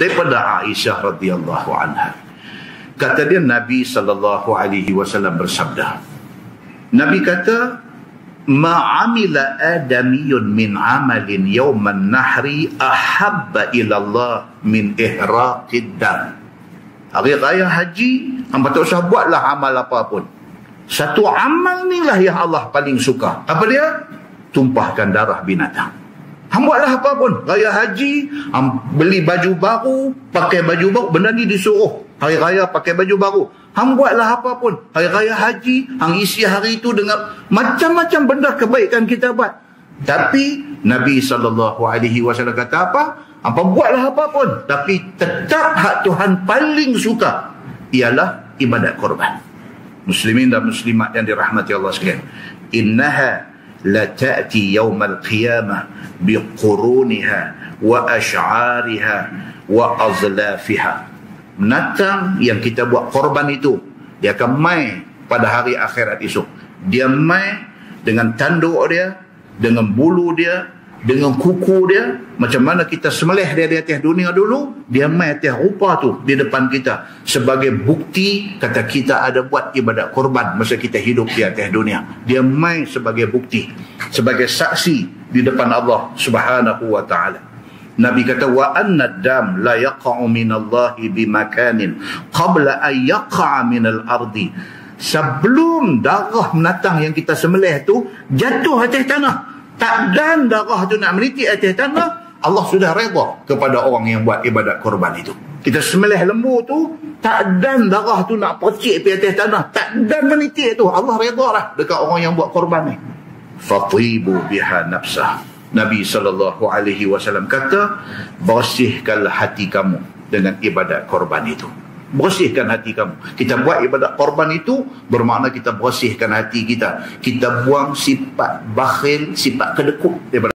daripada Aisyah radhiyallahu anha. Kata dia, Nabi sallallahu alaihi wasallam bersabda. Nabi kata, "Ma 'amila adamiyun min 'amalin yawman nahri ahabba ila Allah min ihraqid dam." Hari raya haji, hangpa tak usah buatlah amal apa pun. Satu amal ni lah yang Allah paling suka. Apa dia? Tumpahkan darah binatang. Hang buatlah apa pun. Raya haji, hang beli baju baru, pakai baju baru, benda ni disuruh. Hari raya pakai baju baru. Hang buatlah apa pun. Hari raya haji, hang isi hari itu dengan macam-macam benda kebaikan kita buat. Tapi Nabi SAW kata apa? Apa buatlah apa pun. Tapi tetap hak Tuhan paling suka ialah ibadat korban. Muslimin dan muslimat yang dirahmati Allah sekalian. Innaha la ta'ti yawmal qiyamah biquruniha wa ash'ariha wa azlafiha. Menatang yang kita buat korban itu, dia akan mai pada hari akhirat esok. Dia mai dengan tanduk dia, dengan bulu dia, dengan kuku dia. Macam mana kita sembelih dia di atas dunia dulu, dia mai atas rupa tu di depan kita sebagai bukti kata kita ada buat ibadat korban masa kita hidup di atas dunia. Dia mai sebagai bukti, sebagai saksi di depan Allah Subhanahu wa ta'ala. Nabi kata, wa anna dam la yaqa'u minallahi bimakanin qabla an yaqa'a minal ardi. Sebelum darah menatang yang kita sembelih tu jatuh atas tanah, tak dan darah tu nak menitik atas tanah, Allah sudah redha kepada orang yang buat ibadat korban itu. Kita sembelih lembu tu, tak dan darah tu nak percik pergi atas tanah, tak dan menitik tu, Allah redha lah dekat orang yang buat korban ni. Fatibu biha nafsah. Nabi SAW kata, bersihkanlah hati kamu dengan ibadat korban itu. Bersihkan hati kamu. Kita buat ibadat korban itu bermakna kita bersihkan hati kita. Kita buang sifat bakhil, sifat kedekut daripada